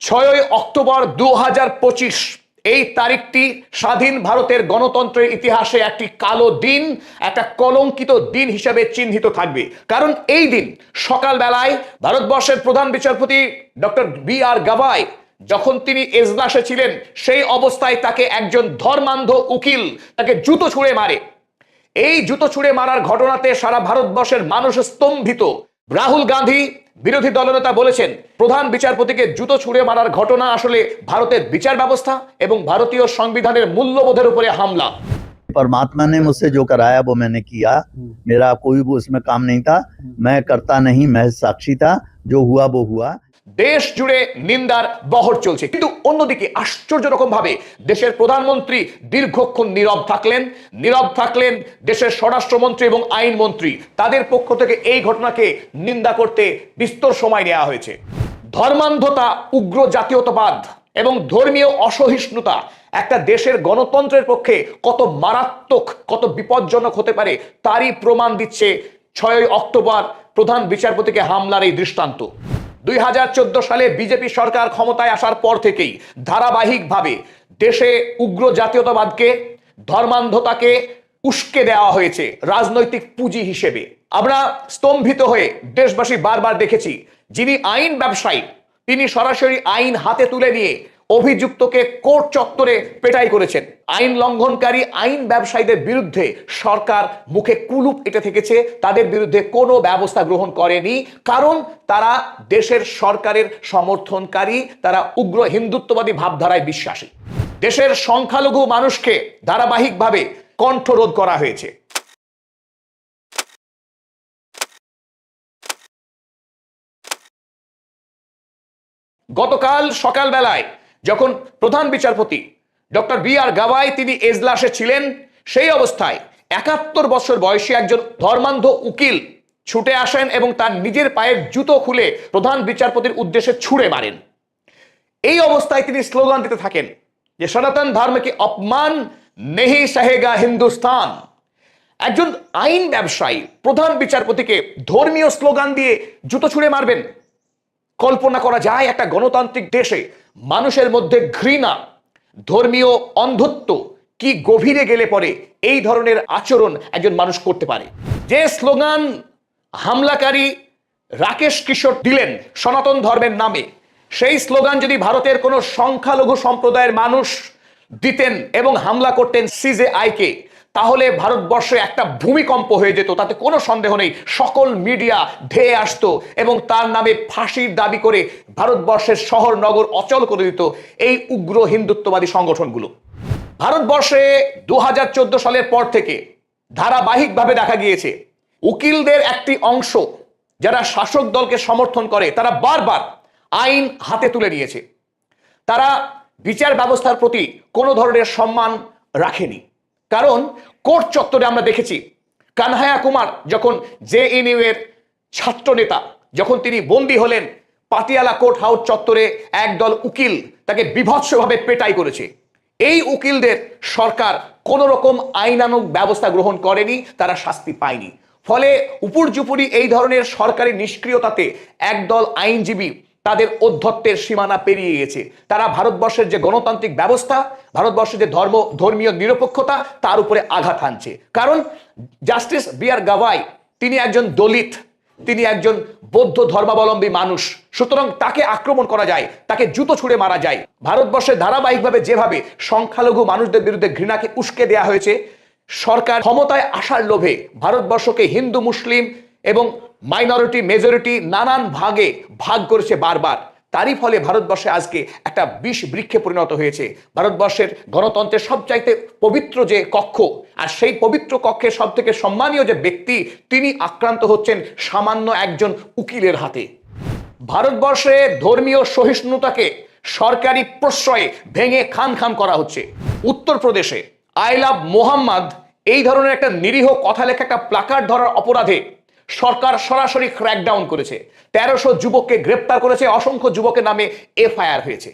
6ই October 2025 এই তারিখটি স্বাধীন ভারতের গণতন্ত্রের ইতিহাসে একটি কালো দিন, একটা কলঙ্কিত দিন হিসেবে চিহ্নিত থাকবে। কারণ এই দিন সকালবেলায় ভারতবর্ষের প্রধান বিচারপতি ডক্টর বি.আর. গাভাই যখন তিনি এজলাসে ছিলেন, সেই অবস্থায় তাকে একজন ধর্মান্ধ উকিল তাকে জুতো ছুঁড়ে মারে। এই জুতো ছুঁড়ে মারার ঘটনাতে সারা ভারতবর্ষের মানুষ স্তম্ভিত। রাহুল গান্ধী বিরোধী দলনেতা বলেছেন, প্রধান বিচারপতিকে জুতো ছুঁড়ে মারার ঘটনা আসলে ভারতের বিচার ব্যবস্থা এবং ভারতীয় সংবিধানের মূল্যবোধের উপরে হামলা। परमात्मा ने मुझसे जो कराया वो मैंने किया, मेरा कोई वो उसमें काम नहीं था, मैं करता नहीं, महज साक्षी था, जो हुआ वो हुआ। দেশ জুড়ে নিন্দার বহর চলছে, কিন্তু অন্যদিকে আশ্চর্য রকম ভাবে দেশের প্রধানমন্ত্রী দীর্ঘক্ষণ নীরব থাকলেন দেশের স্বরাষ্ট্রমন্ত্রী এবং আইনমন্ত্রী, তাদের পক্ষ থেকে এই ঘটনাকে নিন্দা করতে বিস্তর সময় নেওয়া হয়েছে। ধর্মান্ধতা, উগ্র জাতীয়তাবাদ এবং ধর্মীয় অসহিষ্ণুতা একটা দেশের গণতন্ত্রের পক্ষে কত মারাত্মক, কত বিপজ্জনক হতে পারে তারই প্রমাণ দিচ্ছে 6ই অক্টোবর প্রধান বিচারপতিকে হামলার এই দৃষ্টান্ত। 2014 সালে বিজেপি সরকার ক্ষমতায় আসার পর থেকেই ধারাবাহিকভাবে দেশে উগ্র জাতীয়তাবাদকে, ধর্মান্ধতাকে উস্কে দেওয়া হয়েছে রাজনৈতিক পুঁজি হিসেবে। আমরা স্তম্ভিত হয়ে দেশবাসী বারবার দেখেছি, যিনি আইন ব্যবসায়ী তিনি সরাসরি আইন হাতে তুলে নিয়ে অভিযুক্তকে কোর্ট চত্বরে পেটাই করেছেন। আইন লঙ্ঘনকারী আইন ব্যবসায়ীদের বিরুদ্ধে সরকার মুখে কুলুপ এঁটে থেকেছে, তাদের বিরুদ্ধে কোনো ব্যবস্থা গ্রহণ করেনি, কারণ তারা দেশের সরকারের সমর্থনকারী, তারা উগ্র হিন্দুত্ববাদী ভাবধারায় বিশ্বাসী। দেশের সংখ্যালঘু মানুষকে ধারাবাহিকভাবে কণ্ঠরোধ করা হয়েছে। গতকাল সকালবেলায় যখন প্রধান বিচারপতি ডক্টর বি.আর. গাভাই তিনি এজলাসে ছিলেন, সেই অবস্থায় 71 বছর বয়সী একজন ধর্মান্ধ উকিল ছুটে আসেন এবং তার নিজের পায়ের জুতো খুলে প্রধান বিচারপতির উদ্দেশ্যে ছুঁড়ে মারেন। এই অবস্থায় তিনি স্লোগান দিতে থাকেন যে সনাতন ধর্ম কি অপমান নেহি সহেগা হিন্দুস্তান। একজন আইন ব্যবসায়ী প্রধান বিচারপতিকে ধর্মীয় স্লোগান দিয়ে জুতো ছুঁড়ে মারবেন? কল্পনা করা যায় একটা গণতান্ত্রিক দেশে মানুষের মধ্যে ঘৃণা, ধর্মীয় অন্ধত্ব কি গভীরে গেলে পরে এই ধরনের আচরণ একজন মানুষ করতে পারে। যে স্লোগান হামলাকারী রাকেশ কিশোর দিলেন সনাতন ধর্মের নামে, সেই স্লোগান যদি ভারতের কোনো সংখ্যালঘু সম্প্রদায়ের মানুষ দিতেন এবং হামলা করতেন সিজেআইকে, তাহলে ভারতবর্ষে একটা ভূমিকম্প হয়ে যেত, তাতে কোনো সন্দেহ নেই। সকল মিডিয়া ধেয়ে আসতো এবং তার নামে ফাঁসির দাবি করে ভারতবর্ষের শহর নগর অচল করে দিত এই উগ্র হিন্দুত্ববাদী সংগঠনগুলো। ভারতবর্ষে 2014 সালের পর থেকে ধারাবাহিকভাবে দেখা গিয়েছে উকিলদের একটি অংশ যারা শাসক দলকে সমর্থন করে, তারা বারবার আইন হাতে তুলে নিয়েছে। তারা বিচার ব্যবস্থার প্রতি কোনো ধরনের সম্মান রাখেনি। কারণ কোর্ট চত্বরে আমরা দেখেছি কানহাইয়া কুমার যখন জেএনইউ এর ছাত্র নেতা, যখন তিনি বন্দী হলেন, পাটিয়ালা কোর্ট হাউস চত্বরে একদল উকিল তাকে বিভৎসভাবে পেটাই করেছে। এই উকিলদের সরকার কোনো রকম আইনানুগ ব্যবস্থা গ্রহণ করেনি, তারা শাস্তি পায়নি। ফলে উপর্যুপরি এই ধরনের সরকারি নিষ্ক্রিয়তাতে একদল আইনজীবী তাদের অধ্যত্বের সীমানা পেরিয়ে গেছে। তারা ভারতবর্ষের যে গণতান্ত্রিক ব্যবস্থা, ভারতবর্ষের যে ধর্মীয় নিরপেক্ষতা, তার উপরে আঘাত হানছে। কারণ জাস্টিস বি.আর. গাভাই তিনি একজন দলিত, তিনি একজন বৌদ্ধ ধর্মাবলম্বী মানুষ, সুতরাং তাকে আক্রমণ করা যায়, তাকে জুতো ছুঁড়ে মারা যায়। ভারতবর্ষে ধারাবাহিকভাবে যেভাবে সংখ্যালঘু মানুষদের বিরুদ্ধে ঘৃণাকে উস্কে দেওয়া হয়েছে, সরকার ক্ষমতায় আসার লোভে ভারতবর্ষকে হিন্দু, মুসলিম এবং মাইনরিটি, মেজরিটি নানান ভাগে ভাগ করেছে বারবার। তারই ফলে ভারতবর্ষে আজকে একটা বিষ বৃক্ষে পরিণত হয়েছে। ভারতবর্ষের গণতন্ত্রের সবচাইতে পবিত্র যে কক্ষ, আর সেই পবিত্র কক্ষের সব থেকে সম্মানীয় যে ব্যক্তি, তিনি আক্রান্ত হচ্ছেন সামান্য একজন উকিলের হাতে। ভারতবর্ষে ধর্মীয় সহিষ্ণুতাকে সরকারি প্রশ্রয়ে ভেঙে খান খান করা হচ্ছে। উত্তরপ্রদেশে আই লাভ মোহাম্মদ এই ধরনের একটা নিরীহ কথা লেখা একটা প্লাকার্ড ধরার অপরাধে সরকার সরাসরি ক্র্যাকডাউন করেছে। 1300 যুবককে গ্রেপ্তার করেছে, অসংখ্য যুবকের নামে এফআইআর হয়েছে।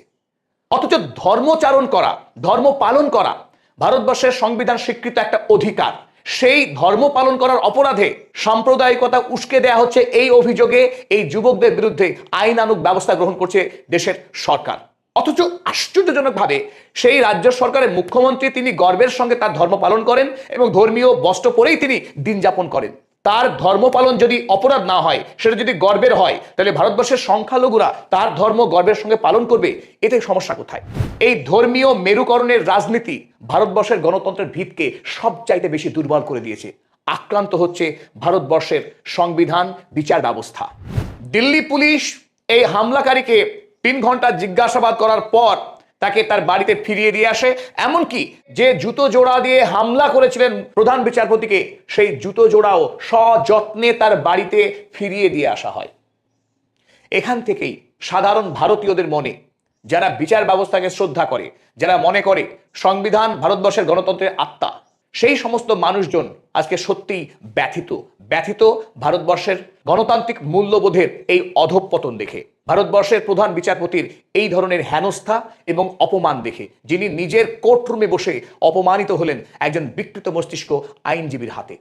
অথচ ধর্মচারণ করা, ধর্ম পালন করা ভারতবর্ষের সংবিধান স্বীকৃত একটা অধিকার। সেই ধর্ম পালন করার অপরাধে সাম্প্রদায়িকতা উস্কে দেয়া হচ্ছে, এই অভিযোগে এই যুবকদের বিরুদ্ধে আইনানুগ ব্যবস্থা গ্রহণ করছে দেশের সরকার। অথচ আশ্চর্যজনকভাবে সেই রাজ্য সরকারের মুখ্যমন্ত্রী তিনি গর্বের সঙ্গে তার ধর্ম পালন করেন এবং ধর্মীয় বস্ত্র পরেই তিনি দিন যাপন করেন। তার ধর্ম পালন যদি অপরাধ না হয়, সেটা যদি গর্বের হয়, তাহলে ভারতবর্ষের সংখ্যালঘুরা তার ধর্ম গর্বের সঙ্গে পালন করবে। এতে সমস্যা কোথায়? এই ধর্মীয় মেরুকরণের রাজনীতি ভারতবর্ষের গণতন্ত্রের ভিতকে সবচাইতে বেশি দুর্বল করে দিয়েছে। আক্রান্ত হচ্ছে ভারতবর্ষের সংবিধান, বিচার ব্যবস্থা। দিল্লি পুলিশ এই হামলাকারীকে 3 ঘন্টা জিজ্ঞাসাবাদ করার পর তাকে তার বাড়িতে ফিরিয়ে দিয়ে আসে। এমনকি যে জুতো জোড়া দিয়ে হামলা করেছিলেন প্রধান বিচারপতিকে, সেই জুতো জোড়াও সযত্নে তার বাড়িতে ফিরিয়ে দিয়ে আসা হয়। এখান থেকেই সাধারণ ভারতীয়দের মনে, যারা বিচার ব্যবস্থাকে শ্রদ্ধা করে, যারা মনে করে সংবিধান ভারতবর্ষের গণতন্ত্রের আত্মা, সেই সমস্ত মানুষজন আজকে সত্যিই ব্যথিত ভারতবর্ষের গণতান্ত্রিক মূল্যবোধের এই অধঃপতন দেখে, ভারতবর্ষের প্রধান বিচারপতির এই ধরনের হেনস্থা এবং অপমান দেখে, যিনি নিজের কোর্টরুমে বসে অপমানিত হলেন একজন বিকৃত মস্তিষ্ক আইনজীবীর হাতে।